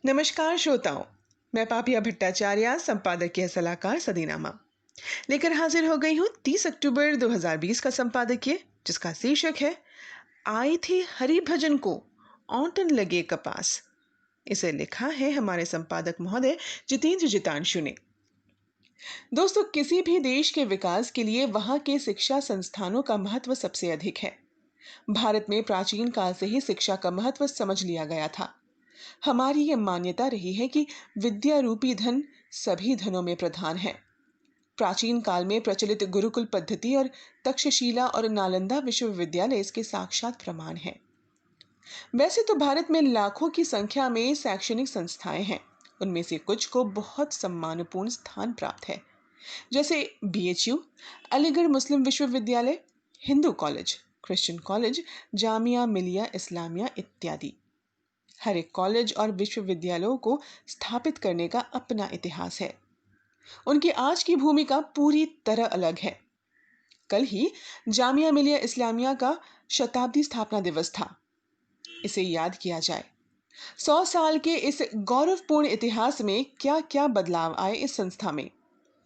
नमस्कार श्रोताओं। मैं पापिया भट्टाचार्य, संपादकीय सलाहकार सदीनामा, लेकर हाजिर हो गई हूँ 30 अक्टूबर 2020 का संपादकीय, जिसका शीर्षक है आए थे हरि भजन को औंटन लगे कपास। इसे लिखा है हमारे संपादक महोदय जितेंद्र जितांशु ने। दोस्तों, किसी भी देश के विकास के लिए वहां के शिक्षा संस्थानों का महत्व सबसे अधिक है। भारत में प्राचीन काल से ही शिक्षा का महत्व समझ लिया गया था। हमारी ये मान्यता रही है कि विद्या रूपी धन सभी धनों में प्रधान है। प्राचीन काल में प्रचलित गुरुकुल पद्धति और तक्षशिला और नालंदा विश्वविद्यालय इसके साक्षात प्रमाण हैं। वैसे तो भारत में लाखों की संख्या में शैक्षणिक संस्थाएं हैं। उनमें से कुछ को बहुत सम्मानपूर्ण स्थान प्राप्त है, जैसे बीएचयू, अलीगढ़ मुस्लिम विश्वविद्यालय, Hindu college, Christian college, Jamia Millia Islamia इत्यादि। हर एक कॉलेज और विश्वविद्यालयों को स्थापित करने का अपना इतिहास है। उनकी आज की भूमिका पूरी तरह अलग है। कल ही जामिया मिलिया इस्लामिया का शताब्दी स्थापना दिवस था। इसे याद किया जाए। 100 साल के इस गौरवपूर्ण इतिहास में क्या क्या बदलाव आए इस संस्था में।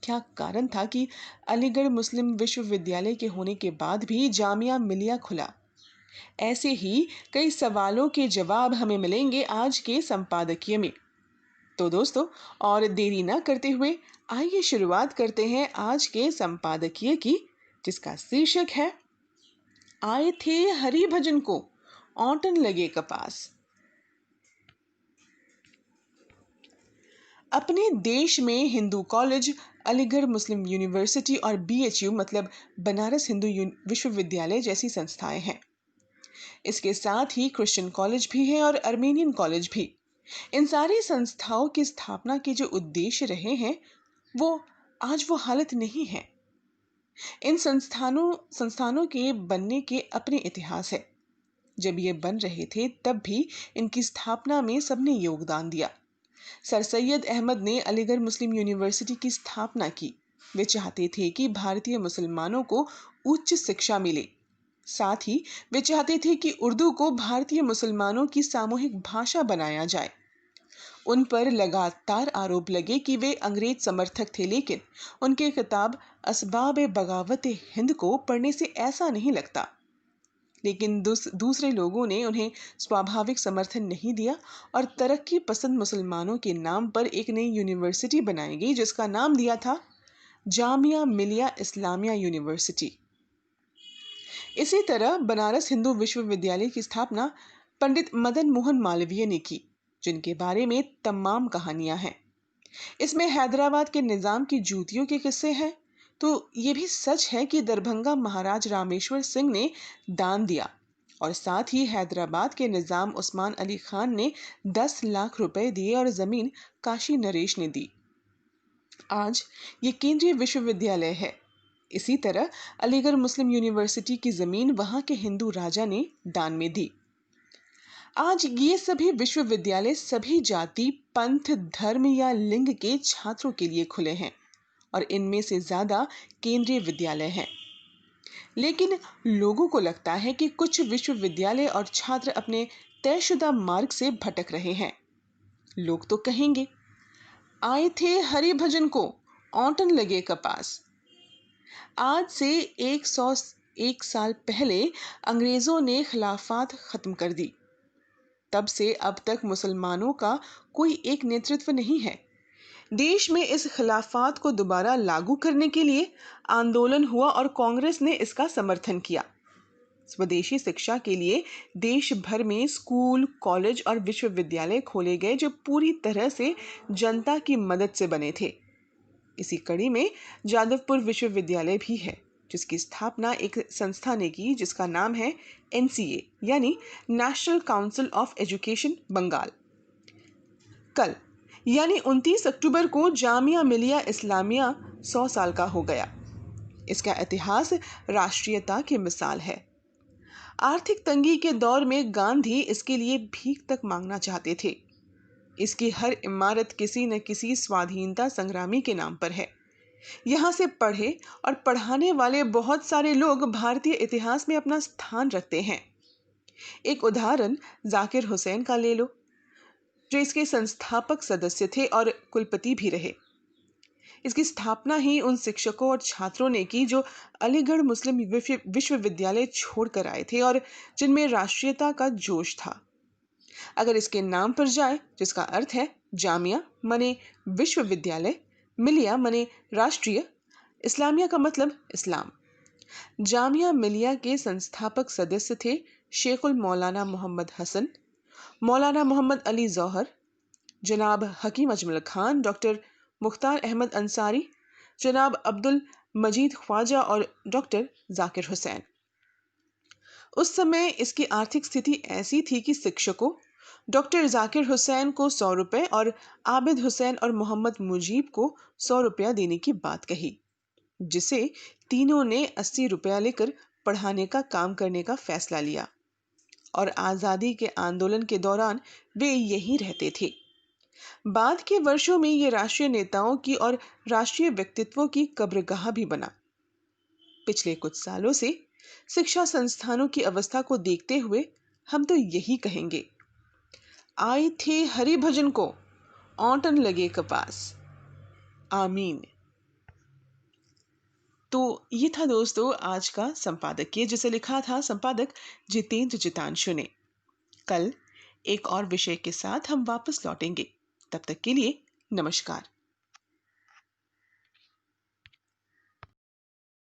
क्या कारण था कि अलीगढ़ मुस्लिम विश्वविद्यालय के होने के बाद भी जामिया मिलिया खुला। ऐसे ही कई सवालों के जवाब हमें मिलेंगे आज के संपादकीय में। तो दोस्तों, और देरी ना करते हुए आइए शुरुआत करते हैं आज के संपादकीय की, जिसका शीर्षक है आए थे हरि भजन को औंटन लगे कपास। अपने देश में हिंदू कॉलेज, अलीगढ़ मुस्लिम यूनिवर्सिटी और बीएचयू मतलब बनारस हिंदू विश्वविद्यालय जैसी संस्थाएं हैं। इसके साथ ही क्रिश्चियन कॉलेज भी है और अर्मेनियन कॉलेज भी। इन सारी संस्थाओं की स्थापना के जो उद्देश्य रहे हैं, वो आज वो हालत नहीं है। इन संस्थानों के बनने के अपने इतिहास है। जब ये बन रहे थे तब भी इनकी स्थापना में सबने योगदान दिया। सर सैयद अहमद ने अलीगढ़ मुस्लिम यूनिवर्सिटी की स्थापना की। वे चाहते थे कि भारतीय मुसलमानों को उच्च शिक्षा मिले। साथ ही वे चाहते थे कि उर्दू को भारतीय मुसलमानों की सामूहिक भाषा बनाया जाए। उन पर लगातार आरोप लगे कि वे अंग्रेज समर्थक थे, लेकिन उनके किताब असबाब बगावत हिंद को पढ़ने से ऐसा नहीं लगता। लेकिन दूसरे लोगों ने उन्हें स्वाभाविक समर्थन नहीं दिया और तरक्की पसंद मुसलमानों के नाम पर एक नई यूनिवर्सिटी बनाई गई, जिसका नाम दिया था जामिया मिलिया इस्लामिया यूनिवर्सिटी। इसी तरह बनारस हिंदू विश्वविद्यालय की स्थापना पंडित मदन मोहन मालवीय ने की, जिनके बारे में तमाम कहानियां हैं। इसमें हैदराबाद के निजाम की जूतियों के किस्से हैं, तो ये भी सच है कि दरभंगा महाराज रामेश्वर सिंह ने दान दिया और साथ ही हैदराबाद के निजाम उस्मान अली खान ने 10 लाख रुपए दिए और जमीन काशी नरेश ने दी। आज ये केंद्रीय विश्वविद्यालय है। इसी तरह अलीगढ़ मुस्लिम यूनिवर्सिटी की जमीन वहां के हिंदू राजा ने दान में दी। आज ये सभी विश्वविद्यालय सभी जाति, पंथ, धर्म या लिंग के छात्रों के लिए खुले हैं और इनमें से ज्यादा केंद्रीय विद्यालय हैं। लेकिन लोगों को लगता है कि कुछ विश्वविद्यालय और छात्र अपने तयशुदा मार्ग से भटक रहे हैं। लोग तो कहेंगे, आए थे हरि भजन को औंटन लगे कपास। आज से 101 साल पहले अंग्रेजों ने खिलाफत खत्म कर दी। तब से अब तक मुसलमानों का कोई एक नेतृत्व नहीं है। देश में इस खिलाफत को दोबारा लागू करने के लिए आंदोलन हुआ और कांग्रेस ने इसका समर्थन किया। स्वदेशी शिक्षा के लिए देश भर में स्कूल, कॉलेज और विश्वविद्यालय खोले गए, जो पूरी तरह से जनता की मदद से बने थे। इसी कड़ी में जादवपुर विश्वविद्यालय भी है, जिसकी स्थापना एक संस्था ने की, जिसका नाम है एनसीए यानी National Council of Education Bengal. कल यानी 29 अक्टूबर को जामिया मिलिया इस्लामिया 100 साल का हो गया। इसका इतिहास राष्ट्रीयता की मिसाल है। आर्थिक तंगी के दौर में गांधी इसके लिए भीख तक मांगना चाहते थे। इसकी हर इमारत किसी न किसी स्वाधीनता संग्रामी के नाम पर है। यहाँ से पढ़े और पढ़ाने वाले बहुत सारे लोग भारतीय इतिहास में अपना स्थान रखते हैं। एक उदाहरण जाकिर हुसैन का ले लो, जो इसके संस्थापक सदस्य थे और कुलपति भी रहे। इसकी स्थापना ही उन शिक्षकों और छात्रों ने की जो अलीगढ़ मुस्लिम विश्वविद्यालय छोड़कर आए थे और जिनमें राष्ट्रीयता का जोश था। अगर इसके नाम पर जाए, जिसका अर्थ है जामिया माने विश्वविद्यालय, मिलिया माने राष्ट्रीय, इस्लामिया का मतलब इस्लाम। जामिया मिलिया के संस्थापक सदस्य थे शेखुल मौलाना मोहम्मद हसन, मौलाना मोहम्मद अली जौहर, जनाब हकीम अजमल खान, डॉक्टर मुख्तार अहमद अंसारी, जनाब अब्दुल मजीद ख्वाजा और डॉक्टर जाकिर हुसैन। उस समय इसकी आर्थिक स्थिति ऐसी थी कि शिक्षकों डॉक्टर जाकिर हुसैन को 100 रुपए और आबिद हुसैन और मोहम्मद मुजीब को 100 रुपया देने की बात कही, जिसे तीनों ने 80 रुपया लेकर पढ़ाने का काम करने का फैसला लिया और आज़ादी के आंदोलन के दौरान वे यहीं रहते थे। बाद के वर्षों में ये राष्ट्रीय नेताओं की और राष्ट्रीय व्यक्तित्वों की कब्रगाह भी बना। पिछले कुछ सालों से शिक्षा संस्थानों की अवस्था को देखते हुए हम तो यही कहेंगे, आए थे हरि भजन को, औंटन लगे कपास। आमीन। तो ये था दोस्तों आज का संपादकीय, जिसे लिखा था संपादक जितेंद्र जितांशु ने। कल एक और विषय के साथ हम वापस लौटेंगे। तब तक के लिए नमस्कार।